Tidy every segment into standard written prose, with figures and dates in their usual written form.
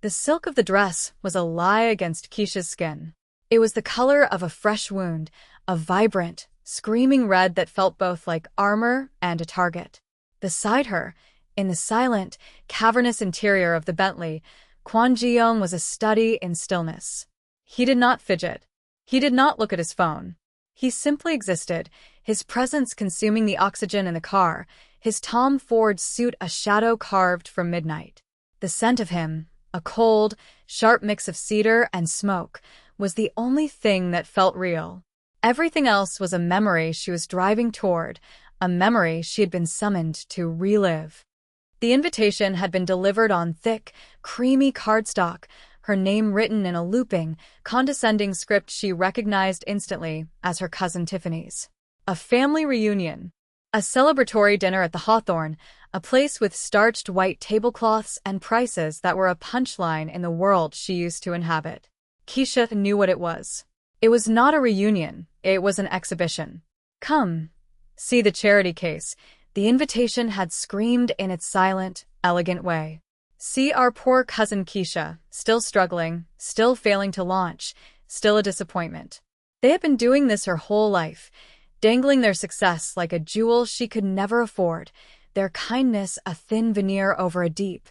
The silk of the dress was a lie against Keisha's skin. It was the color of a fresh wound, a vibrant, screaming red that felt both like armor and a target. Beside her, in the silent, cavernous interior of the Bentley, Kwon Ji-young was a study in stillness. He did not fidget. He did not look at his phone. He simply existed, his presence consuming the oxygen in the car, his Tom Ford suit a shadow carved from midnight. The scent of him, a cold, sharp mix of cedar and smoke, was the only thing that felt real. Everything else was a memory she was driving toward, a memory she had been summoned to relive. The invitation had been delivered on thick, creamy cardstock, her name written in a looping, condescending script she recognized instantly as her cousin Tiffany's. A family reunion. A celebratory dinner at the Hawthorne, a place with starched white tablecloths and prices that were a punchline in the world she used to inhabit. Keisha knew what it was. It was not a reunion, it was an exhibition. Come, see the charity case, the invitation had screamed in its silent, elegant way. See our poor cousin Keisha, still struggling, still failing to launch, still a disappointment. They had been doing this her whole life, dangling their success like a jewel she could never afford, their kindness a thin veneer over a deep,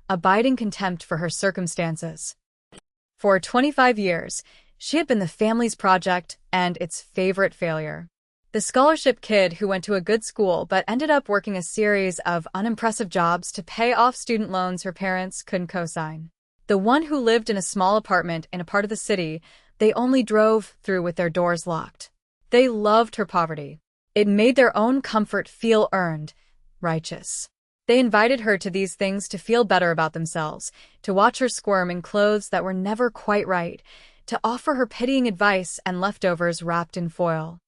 abiding contempt for her circumstances. For 25 years, she had been the family's project and its favorite failure. The scholarship kid who went to a good school but ended up working a series of unimpressive jobs to pay off student loans her parents couldn't co-sign. The one who lived in a small apartment in a part of the city they only drove through with their doors locked. They loved her poverty. It made their own comfort feel earned, righteous. They invited her to these things to feel better about themselves, to watch her squirm in clothes that were never quite right, to offer her pitying advice and leftovers wrapped in foil.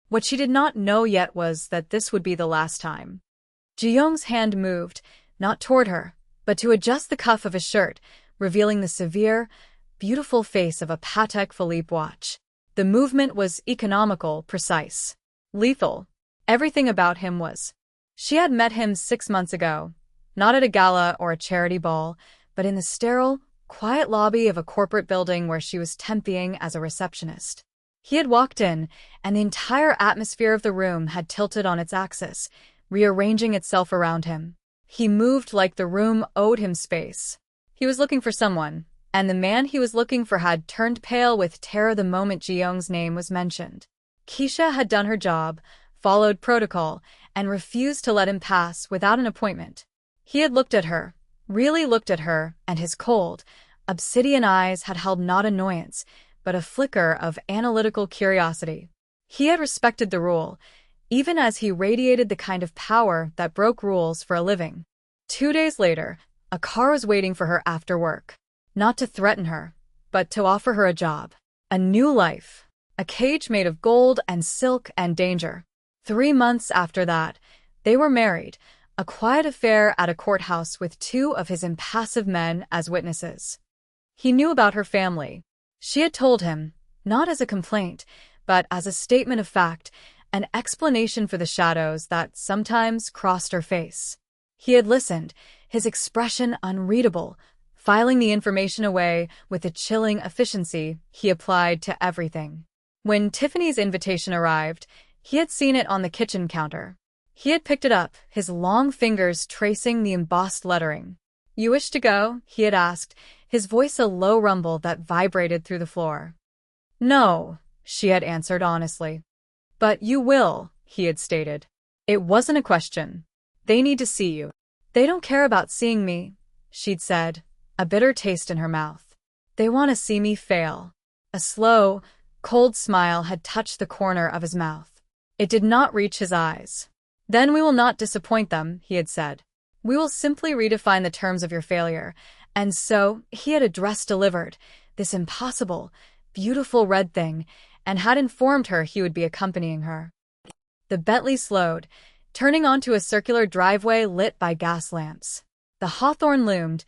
What she did not know yet was that this would be the last time. Ji-young's hand moved, not toward her, but to adjust the cuff of his shirt, revealing the severe, beautiful face of a Patek Philippe watch. The movement was economical, precise, lethal. Everything about him was. She had met him 6 months ago, not at a gala or a charity ball, but in the sterile, quiet lobby of a corporate building where she was temping as a receptionist. He had walked in, and the entire atmosphere of the room had tilted on its axis, rearranging itself around him. He moved like the room owed him space. He was looking for someone, and the man he was looking for had turned pale with terror the moment Ji-young's name was mentioned. Keisha had done her job, followed protocol, and refused to let him pass without an appointment. He had looked at her, really looked at her, and his cold, obsidian eyes had held not annoyance, but a flicker of analytical curiosity. He had respected the rule, even as he radiated the kind of power that broke rules for a living. 2 days later, a car was waiting for her after work. Not to threaten her, but to offer her a job. A new life. A cage made of gold and silk and danger. 3 months after that, they were married, a quiet affair at a courthouse with 2 of his impassive men as witnesses. He knew about her family. She had told him, not as a complaint, but as a statement of fact, an explanation for the shadows that sometimes crossed her face. He had listened, his expression unreadable, filing the information away with the chilling efficiency he applied to everything. When Tiffany's invitation arrived, he had seen it on the kitchen counter. He had picked it up, his long fingers tracing the embossed lettering. "You wish to go?" he had asked, his voice a low rumble that vibrated through the floor. "No," she had answered honestly. "But you will," he had stated. "It wasn't a question. They need to see you." "They don't care about seeing me," she'd said, a bitter taste in her mouth. "They want to see me fail." A slow, cold smile had touched the corner of his mouth. It did not reach his eyes. "Then we will not disappoint them," he had said. "We will simply redefine the terms of your failure." And so, he had address delivered, this impossible, beautiful red thing, and had informed her he would be accompanying her. The Bentley slowed, turning onto a circular driveway lit by gas lamps. The Hawthorne loomed,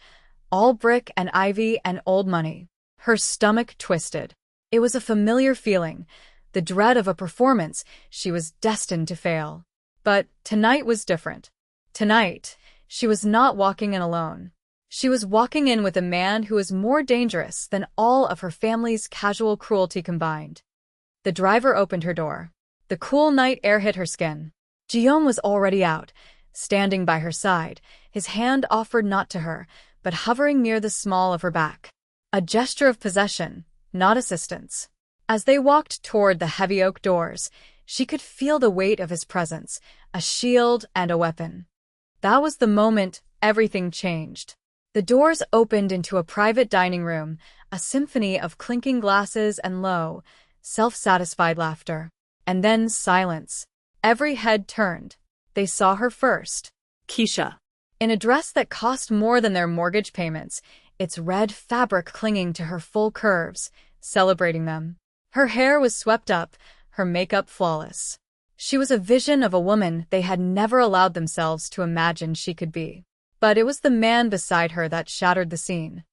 all brick and ivy and old money. Her stomach twisted. It was a familiar feeling, the dread of a performance she was destined to fail. But tonight was different. Tonight, she was not walking in alone. She was walking in with a man who was more dangerous than all of her family's casual cruelty combined. The driver opened her door. The cool night air hit her skin. Ji-young was already out, standing by her side, his hand offered not to her, but hovering near the small of her back. A gesture of possession, not assistance. As they walked toward the heavy oak doors, she could feel the weight of his presence, a shield and a weapon. That was the moment everything changed. The doors opened into a private dining room, a symphony of clinking glasses and low, self-satisfied laughter. And then silence. Every head turned. They saw her first. Keisha. In a dress that cost more than their mortgage payments, its red fabric clinging to her full curves, celebrating them. Her hair was swept up, her makeup flawless. She was a vision of a woman they had never allowed themselves to imagine she could be. But it was the man beside her that shattered the scene.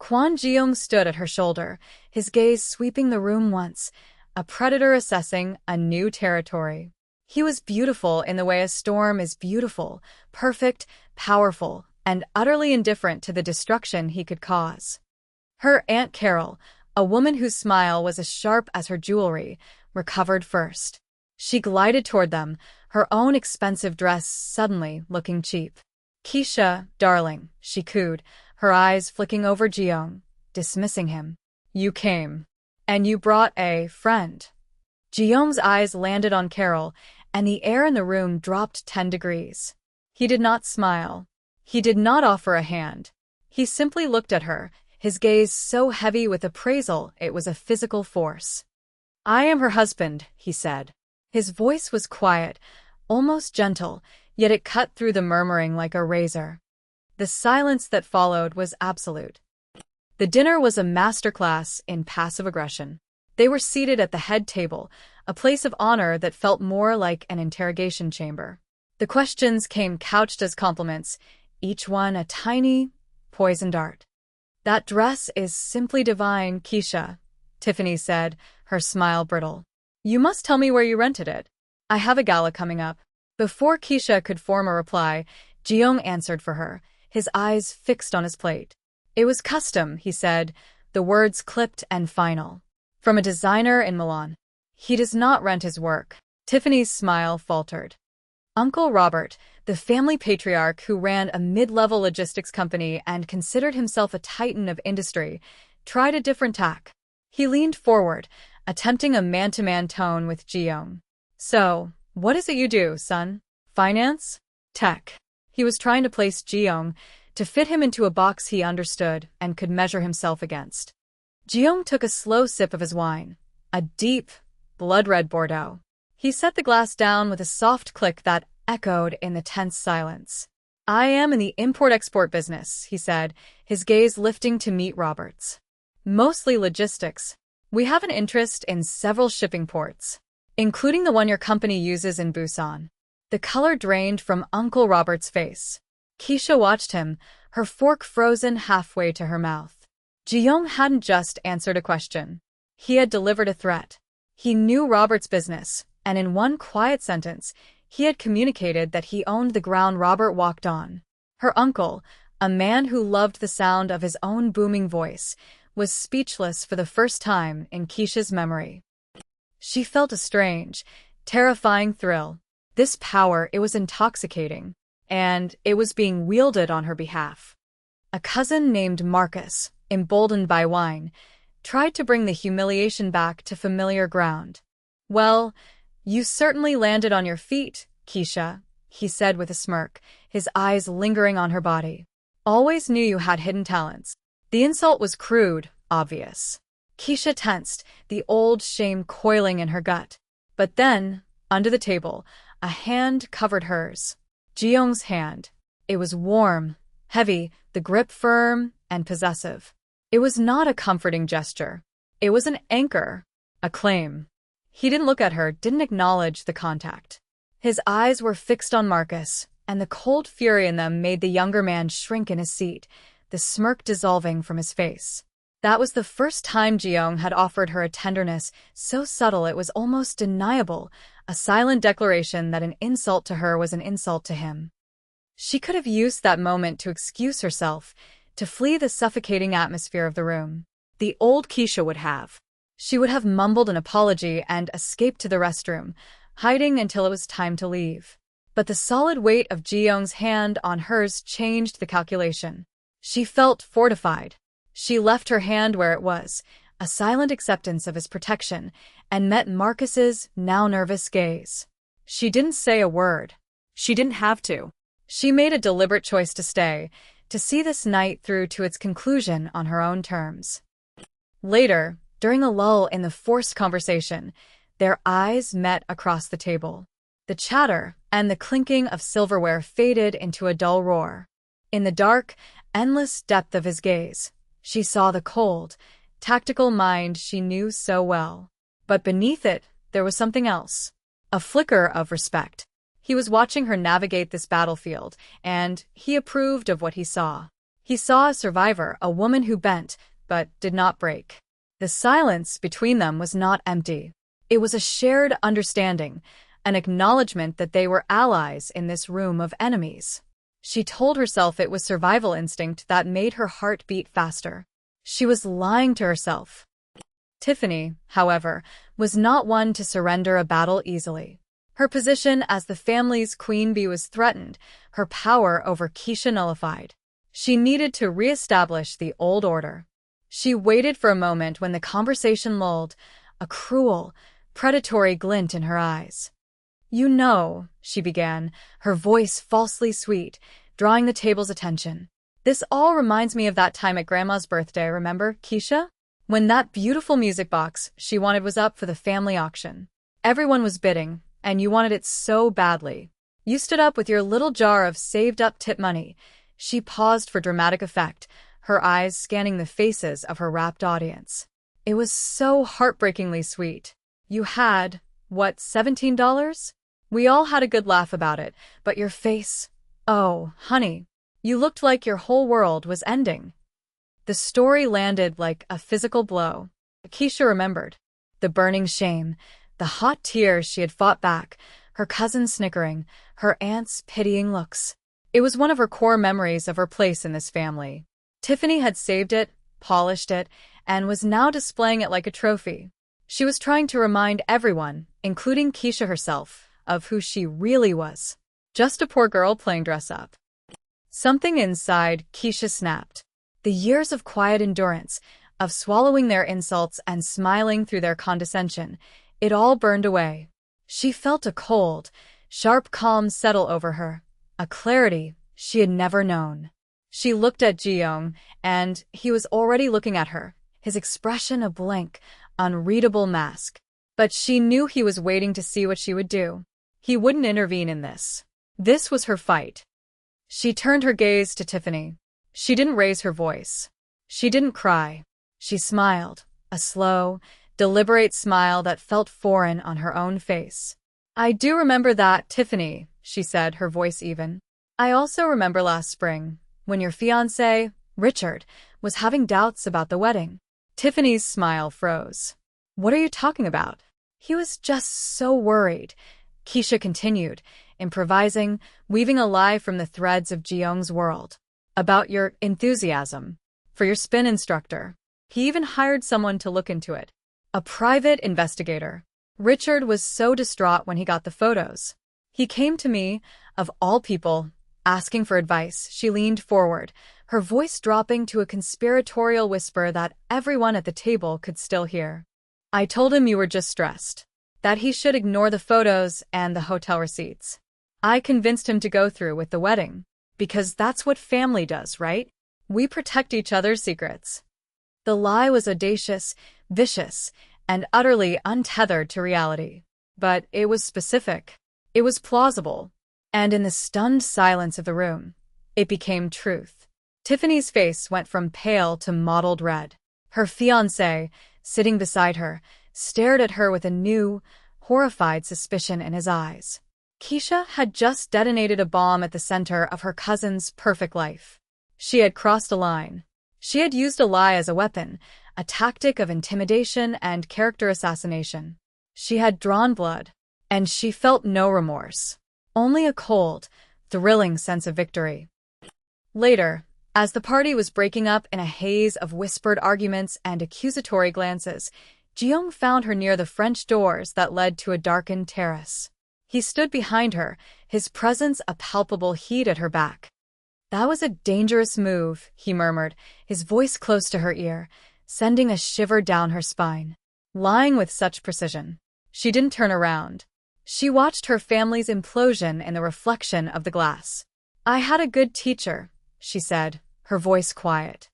Kwon Ji-young stood at her shoulder, his gaze sweeping the room once, a predator assessing a new territory. He was beautiful in the way a storm is beautiful, perfect, powerful, and utterly indifferent to the destruction he could cause. Her Aunt Carol, a woman whose smile was as sharp as her jewelry, recovered first. She glided toward them, her own expensive dress suddenly looking cheap. "Keisha, darling," she cooed, her eyes flicking over Ji-young, dismissing him. "You came. And you brought a friend." Ji-young's eyes landed on Carol, and the air in the room dropped 10 degrees. He did not smile. He did not offer a hand. He simply looked at her, his gaze so heavy with appraisal it was a physical force. "I am her husband," he said. His voice was quiet, almost gentle, yet it cut through the murmuring like a razor. The silence that followed was absolute. The dinner was a masterclass in passive aggression. They were seated at the head table, a place of honor that felt more like an interrogation chamber. The questions came couched as compliments, each one a tiny, poisoned dart. "That dress is simply divine, Keisha," Tiffany said, her smile brittle. "You must tell me where you rented it. I have a gala coming up." Before Keisha could form a reply, Ji-young answered for her, his eyes fixed on his plate. "It was custom," he said, the words clipped and final. "From a designer in Milan. He does not rent his work." Tiffany's smile faltered. Uncle Robert, the family patriarch who ran a mid-level logistics company and considered himself a titan of industry, tried a different tack. He leaned forward, attempting a man-to-man tone with Ji-young. "So, what is it you do, son? Finance? Tech?" He was trying to place Ji-young, to fit him into a box he understood and could measure himself against. Ji-young took a slow sip of his wine, a deep, blood-red Bordeaux. He set the glass down with a soft click that echoed in the tense silence. "I am in the import-export business," he said, his gaze lifting to meet Robert's. "Mostly logistics. We have an interest in several shipping ports, including the one your company uses in Busan." The color drained from Uncle Robert's face. Keisha watched him, her fork frozen halfway to her mouth. Ji-young hadn't just answered a question. He had delivered a threat. He knew Robert's business, and in one quiet sentence, he had communicated that he owned the ground Robert walked on. Her uncle, a man who loved the sound of his own booming voice, was speechless for the first time in Keisha's memory. She felt a strange, terrifying thrill. This power, it was intoxicating, and it was being wielded on her behalf. A cousin named Marcus, emboldened by wine, tried to bring the humiliation back to familiar ground. "Well, you certainly landed on your feet, Keisha," he said with a smirk, his eyes lingering on her body. "Always knew you had hidden talents." The insult was crude, obvious. Keisha tensed, the old shame coiling in her gut. But then, under the table, a hand covered hers. Ji-young's hand. It was warm, heavy, the grip firm and possessive. It was not a comforting gesture. It was an anchor, a claim. He didn't look at her, didn't acknowledge the contact. His eyes were fixed on Marcus, and the cold fury in them made the younger man shrink in his seat, the smirk dissolving from his face. That was the first time Ji-young had offered her a tenderness so subtle it was almost deniable, a silent declaration that an insult to her was an insult to him. She could have used that moment to excuse herself, to flee the suffocating atmosphere of the room. The old Keisha would have. She would have mumbled an apology and escaped to the restroom, hiding until it was time to leave. But the solid weight of Ji-young's hand on hers changed the calculation. She felt fortified. She left her hand where it was, a silent acceptance of his protection, and met Marcus's now nervous gaze. She didn't say a word. She didn't have to. She made a deliberate choice to stay, to see this night through to its conclusion on her own terms. Later, during a lull in the forced conversation, their eyes met across the table. The chatter and the clinking of silverware faded into a dull roar. In the dark, endless depth of his gaze, she saw the cold, tactical mind she knew so well. But beneath it, there was something else. A flicker of respect. He was watching her navigate this battlefield, and he approved of what he saw. He saw a survivor, a woman who bent, but did not break. The silence between them was not empty. It was a shared understanding, an acknowledgement that they were allies in this room of enemies. She told herself it was survival instinct that made her heart beat faster. She was lying to herself. Tiffany, however, was not one to surrender a battle easily. Her position as the family's queen bee was threatened, her power over Keisha nullified. She needed to reestablish the old order. She waited for a moment when the conversation lulled, a cruel, predatory glint in her eyes. "You know," she began, her voice falsely sweet, drawing the table's attention. "This all reminds me of that time at Grandma's birthday, remember, Keisha? When that beautiful music box she wanted was up for the family auction. Everyone was bidding, and you wanted it so badly. You stood up with your little jar of saved-up tip money." She paused for dramatic effect, her eyes scanning the faces of her rapt audience. "It was so heartbreakingly sweet. You had, what, $17? We all had a good laugh about it, but your face, oh, honey, you looked like your whole world was ending." The story landed like a physical blow. Keisha remembered. The burning shame, the hot tears she had fought back, her cousin snickering, her aunt's pitying looks. It was one of her core memories of her place in this family. Tiffany had saved it, polished it, and was now displaying it like a trophy. She was trying to remind everyone, including Keisha herself, of who she really was. Just a poor girl playing dress-up. Something inside Keisha snapped. The years of quiet endurance, of swallowing their insults and smiling through their condescension, it all burned away. She felt a cold, sharp calm settle over her, a clarity she had never known. She looked at Ji-young, and he was already looking at her, his expression a blank, unreadable mask. But she knew he was waiting to see what she would do. He wouldn't intervene in this. This was her fight. She turned her gaze to Tiffany. She didn't raise her voice. She didn't cry. She smiled, a slow, deliberate smile that felt foreign on her own face. "I do remember that, Tiffany," she said, her voice even. "I also remember last spring, when your fiancé, Richard, was having doubts about the wedding." Tiffany's smile froze. "What are you talking about?" "He was just so worried," Keisha continued, improvising, weaving a lie from the threads of Ji-young's world. "About your enthusiasm for your spin instructor. He even hired someone to look into it. A private investigator. Richard was so distraught when he got the photos. He came to me, of all people, asking for advice." She leaned forward, her voice dropping to a conspiratorial whisper that everyone at the table could still hear. "I told him you were just stressed, that he should ignore the photos and the hotel receipts. I convinced him to go through with the wedding, because that's what family does, right? We protect each other's secrets." The lie was audacious, vicious, and utterly untethered to reality. But it was specific. It was plausible. And in the stunned silence of the room, it became truth. Tiffany's face went from pale to mottled red. Her fiancé, sitting beside her, stared at her with a new, horrified suspicion in his eyes. Keisha had just detonated a bomb at the center of her cousin's perfect life. She had crossed a line. She had used a lie as a weapon, a tactic of intimidation and character assassination. She had drawn blood, and she felt no remorse. Only a cold, thrilling sense of victory. Later, As the party was breaking up in a haze of whispered arguments and accusatory glances, Jiyoung found her near the French doors that led to a darkened terrace. He stood behind her, his presence a palpable heat at her back. "That was a dangerous move," he murmured, his voice close to her ear, sending a shiver down her spine. Lying with such precision. She didn't turn around. She watched her family's implosion in the reflection of the glass. "I had a good teacher," she said, her voice quiet.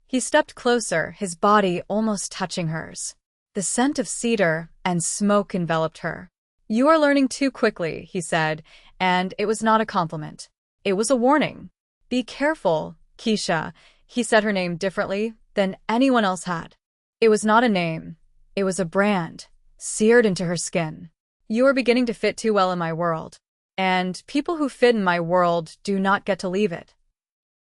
He stepped closer, his body almost touching hers. The scent of cedar and smoke enveloped her. "You are learning too quickly," he said, and it was not a compliment. It was a warning. "Be careful, Keisha." He said her name differently than anyone else had. It was not a name. It was a brand, seared into her skin. "You are beginning to fit too well in my world. And people who fit in my world do not get to leave it."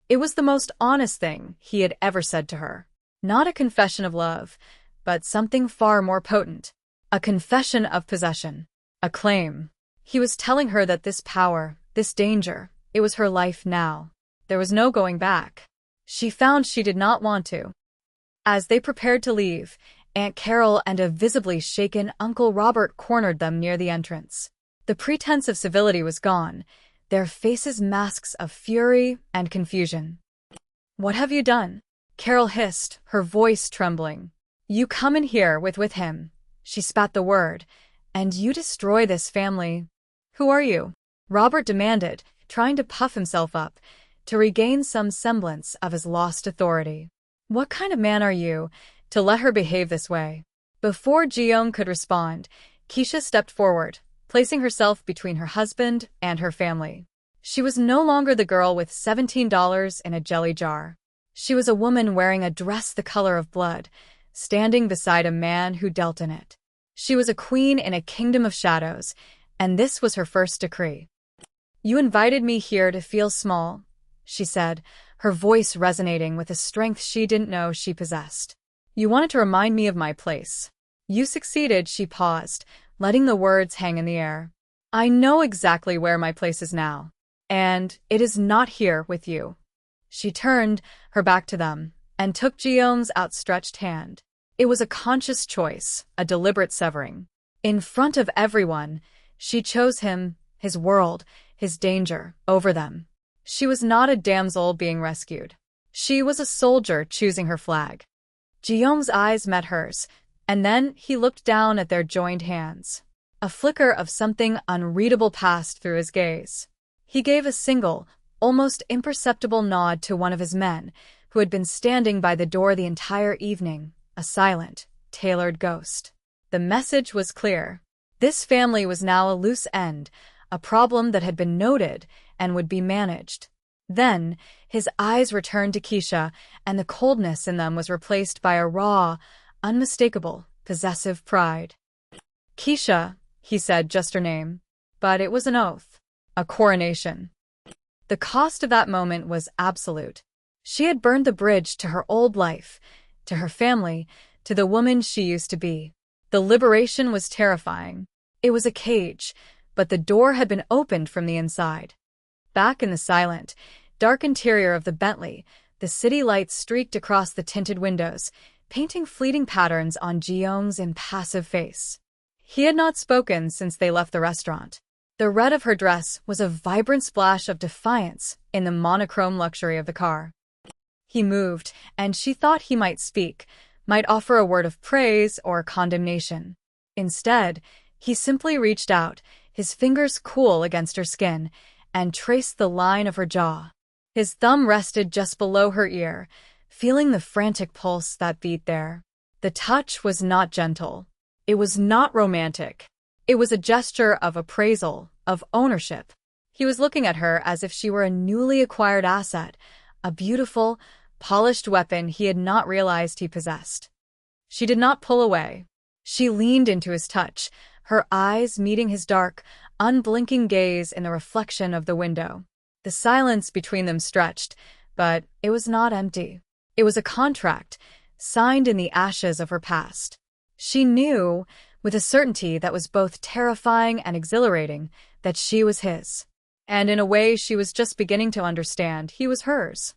It was the most honest thing he had ever said to her. Not a confession of love, but something far more potent. A confession of possession. A claim. He was telling her that this power, this danger, it was her life now. There was no going back. She found she did not want to. As they prepared to leave, Aunt Carol and a visibly shaken Uncle Robert cornered them near the entrance. The pretense of civility was gone, their faces masks of fury and confusion. "What have you done?" Carol hissed, her voice trembling. "You come in here with him," she spat the word, "and you destroy this family." "Who are you?" Robert demanded, trying to puff himself up, to regain some semblance of his lost authority. "What kind of man are you, to let her behave this way?" Before Jiyoung could respond, Keisha stepped forward, placing herself between her husband and her family. She was no longer the girl with $17 in a jelly jar. She was a woman wearing a dress the color of blood, standing beside a man who dealt in it. She was a queen in a kingdom of shadows, and this was her first decree. "You invited me here to feel small," she said, her voice resonating with a strength she didn't know she possessed. "You wanted to remind me of my place. You succeeded." She paused, letting the words hang in the air. "I know exactly where my place is now. And it is not here with you." She turned, her back to them, and took Jiyoung's outstretched hand. It was a conscious choice, a deliberate severing. In front of everyone, she chose him, his world, his danger, over them. She was not a damsel being rescued. She was a soldier choosing her flag. Jiyoung's eyes met hers, and then he looked down at their joined hands. A flicker of something unreadable passed through his gaze. He gave a single, almost imperceptible nod to one of his men, who had been standing by the door the entire evening, a silent, tailored ghost. The message was clear. This family was now a loose end, a problem that had been noted and would be managed. Then, his eyes returned to Keisha, and the coldness in them was replaced by a raw, unmistakable, possessive pride. "Keisha," he said, just her name. But it was an oath. A coronation. The cost of that moment was absolute. She had burned the bridge to her old life, to her family, to the woman she used to be. The liberation was terrifying. It was a cage, but the door had been opened from the inside. Back in the silent, dark interior of the Bentley, the city lights streaked across the tinted windows, painting fleeting patterns on Jiyoung's impassive face. He had not spoken since they left the restaurant. The red of her dress was a vibrant splash of defiance in the monochrome luxury of the car. He moved, and she thought he might speak, might offer a word of praise or condemnation. Instead, he simply reached out, his fingers cool against her skin, and traced the line of her jaw. His thumb rested just below her ear, feeling the frantic pulse that beat there. The touch was not gentle. It was not romantic. It was a gesture of appraisal, of ownership. He was looking at her as if she were a newly acquired asset, a beautiful, polished weapon he had not realized he possessed. She did not pull away. She leaned into his touch, her eyes meeting his dark, unblinking gaze in the reflection of the window. The silence between them stretched, but it was not empty. It was a contract, signed in the ashes of her past. She knew, with a certainty that was both terrifying and exhilarating, that she was his. And in a way she was just beginning to understand, he was hers.